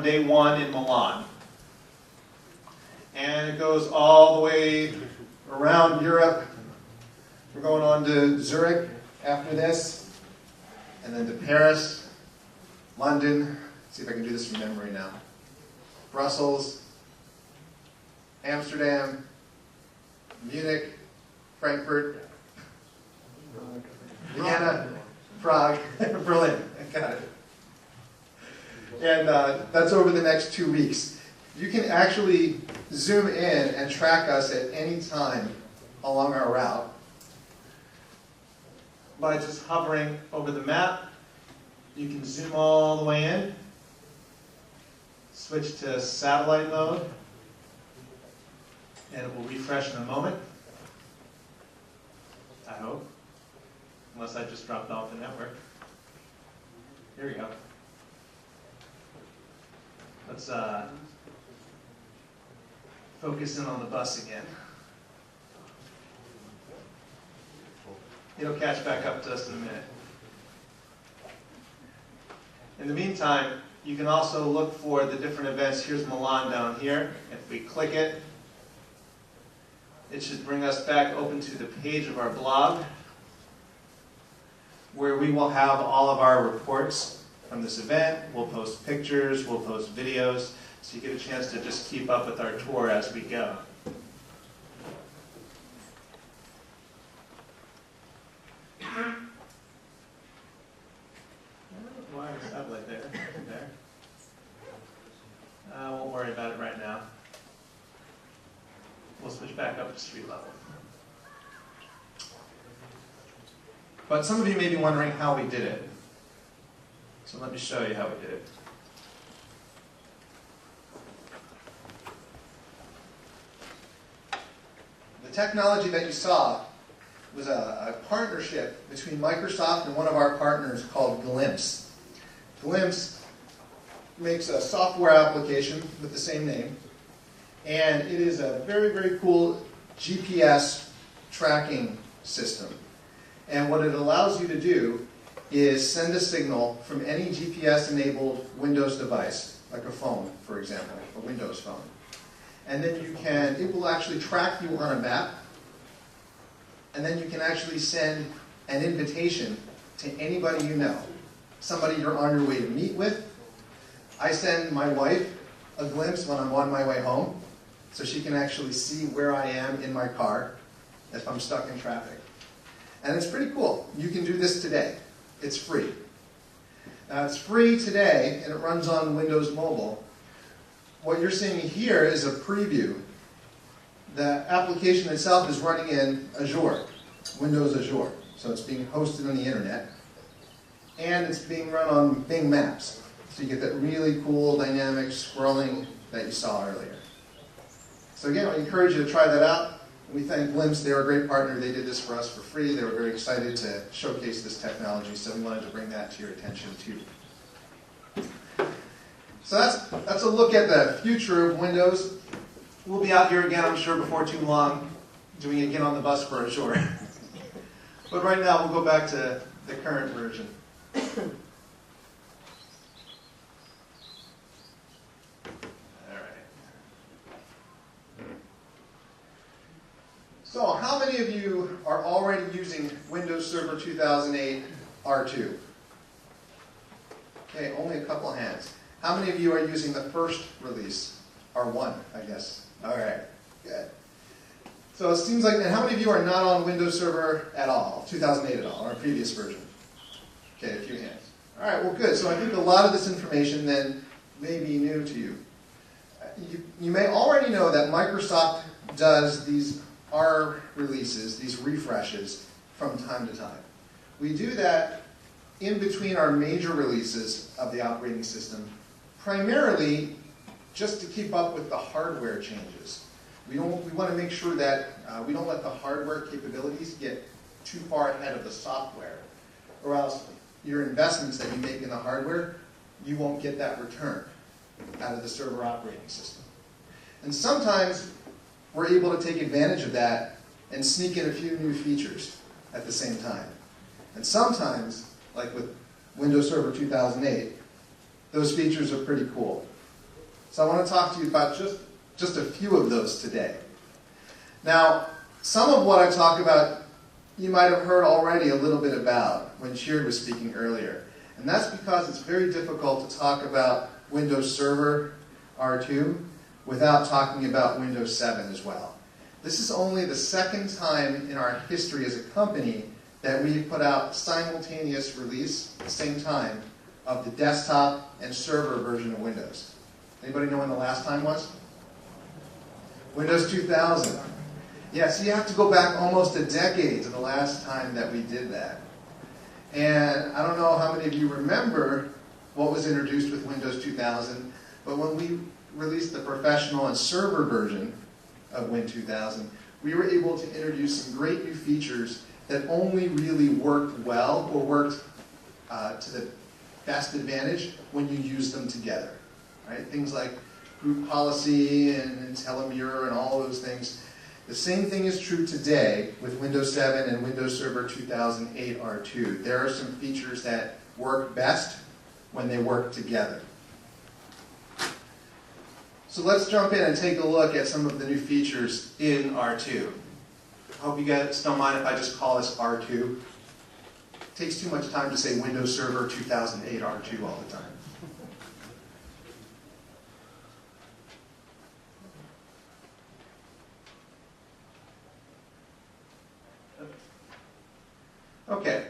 day 1 in Milan. And it goes all the way around Europe. We're going on to Zurich after this, and then to Paris, London. Let's see if I can do this from memory now. Brussels, Amsterdam, Munich, Frankfurt, Vienna, Prague, Berlin. Got it. And that's over the next 2 weeks. You can actually zoom in and track us at any time along our route by just hovering over the map. You can zoom all the way in, switch to satellite mode, and it will refresh in a moment, I hope, unless I just dropped off the network. Here we go. Let's focus in on the bus again. It'll catch back up to us in a minute. In the meantime, you can also look for the different events. Here's Milan down here. If we click it, it should bring us back open to the page of our blog, where we will have all of our reports from this event. We'll post pictures, we'll post videos, so you get a chance to just keep up with our tour as we go. Why is satellite there? There. I won't worry about it right now. We'll switch back up to street level. But some of you may be wondering how we did it. So let me show you how we did it. The technology that you saw was a partnership between Microsoft and one of our partners called Glimpse. Glimpse makes a software application with the same name, and it is a very, very cool GPS tracking system. And what it allows you to do is send a signal from any GPS-enabled Windows device, like a phone, for example, a Windows phone. And then it will actually track you on a map, and then you can actually send an invitation to anybody you know, somebody you're on your way to meet with. I send my wife a glimpse when I'm on my way home, so she can actually see where I am in my car if I'm stuck in traffic. And it's pretty cool. You can do this today. It's free. Now, it's free today, and it runs on Windows Mobile. What you're seeing here is a preview. The application itself is running in Azure, Windows Azure. So it's being hosted on the internet. And it's being run on Bing Maps. So you get that really cool dynamic scrolling that you saw earlier. So again, I encourage you to try that out. We thank Glimpse. They're a great partner. They did this for us for free. They were very excited to showcase this technology, so we wanted to bring that to your attention too. So that's a look at the future of Windows. We'll be out here again, I'm sure, before too long, doing it again on the bus for Azure. But right now, we'll go back to the current version. So, how many of you are already using Windows Server 2008 R2? Okay, only a couple of hands. How many of you are using the first release? R1, I guess. All right, good. So it seems like, and how many of you are not on Windows Server at all, 2008 at all, or a previous version? Okay, a few hands. All right, well good. So I think a lot of this information then may be new to you. You may already know that Microsoft does these R releases, these refreshes, from time to time. We do that in between our major releases of the operating system, primarily just to keep up with the hardware changes. We want to make sure that we don't let the hardware capabilities get too far ahead of the software, or else your investments that you make in the hardware, you won't get that return out of the server operating system. And sometimes we're able to take advantage of that and sneak in a few new features at the same time. And sometimes, like with Windows Server 2008, those features are pretty cool. So I want to talk to you about just a few of those today. Now, some of what I talk about you might have heard already a little bit about when Sheard was speaking earlier. And that's because it's very difficult to talk about Windows Server R2 without talking about Windows 7 as well. This is only the second time in our history as a company that we've put out simultaneous release at the same time of the desktop and server version of Windows. Anybody know when the last time was? Windows 2000. Yeah, so you have to go back almost a decade to the last time that we did that. And I don't know how many of you remember what was introduced with Windows 2000, but when we released the professional and server version of Win 2000, we were able to introduce some great new features that only really worked well or worked to the best advantage when you use them together. Right? Things like group policy and telemirror and all those things. The same thing is true today with Windows 7 and Windows Server 2008 R2. There are some features that work best when they work together. So let's jump in and take a look at some of the new features in R2. I hope you guys don't mind if I just call this R2. It takes too much time to say Windows Server 2008 R2 all the time. Okay,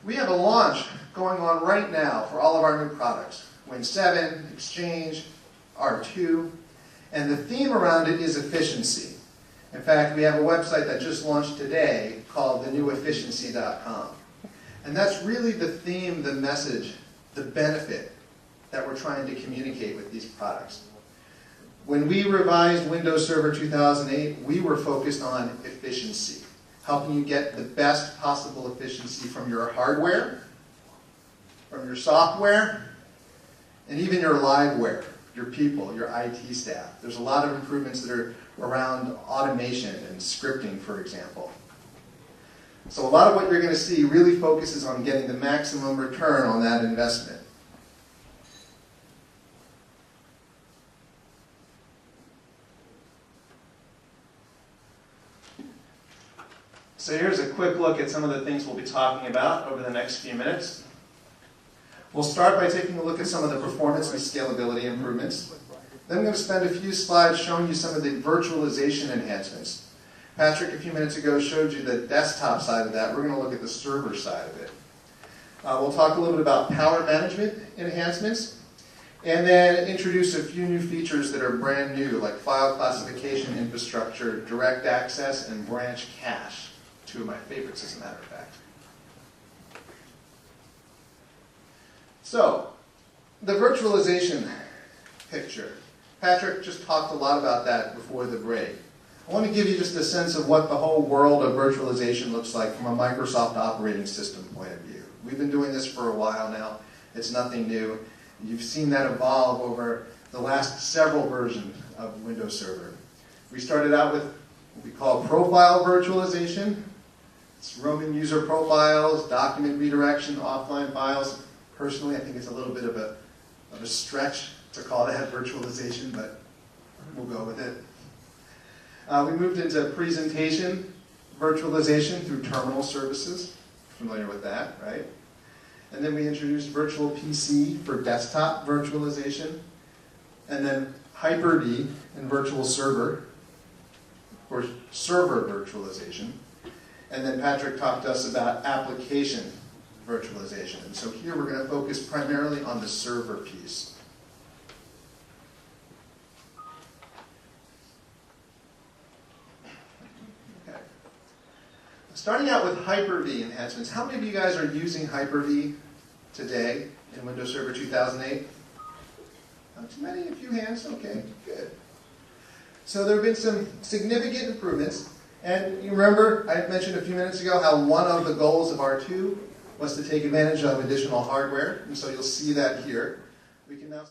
we have a launch going on right now for all of our new products. Win 7, Exchange, R2, and the theme around it is efficiency. In fact, we have a website that just launched today called thenewefficiency.com. And that's really the theme, the message, the benefit that we're trying to communicate with these products. When we revised Windows Server 2008, we were focused on efficiency, helping you get the best possible efficiency from your hardware, from your software, and even your liveware, your people, your IT staff. There's a lot of improvements that are around automation and scripting, for example. So a lot of what you're going to see really focuses on getting the maximum return on that investment. So here's a quick look at some of the things we'll be talking about over the next few minutes. We'll start by taking a look at some of the performance and scalability improvements. Then I'm going to spend a few slides showing you some of the virtualization enhancements. Patrick, a few minutes ago, showed you the desktop side of that. We're going to look at the server side of it. We'll talk a little bit about power management enhancements, and then introduce a few new features that are brand new, like file classification infrastructure, direct access, and branch cache. Two of my favorites, as a matter of fact. So, the virtualization picture. Patrick just talked a lot about that before the break. I want to give you just a sense of what the whole world of virtualization looks like from a Microsoft operating system point of view. We've been doing this for a while now. It's nothing new. You've seen that evolve over the last several versions of Windows Server. We started out with what we call profile virtualization. It's roaming user profiles, document redirection, offline files. Personally, I think it's a little bit of a stretch to call that virtualization, but we'll go with it. We moved into presentation virtualization through terminal services. Familiar with that, right? And then we introduced virtual PC for desktop virtualization. And then Hyper-V and virtual server for server virtualization. And then Patrick talked to us about application virtualization. And so here we're going to focus primarily on the server piece. Okay. Starting out with Hyper-V enhancements. How many of you guys are using Hyper-V today in Windows Server 2008? Not too many, a few hands, okay, good. So there have been some significant improvements. And you remember, I mentioned a few minutes ago how one of the goals of R2 was to take advantage of additional hardware, and so you'll see that here. We can now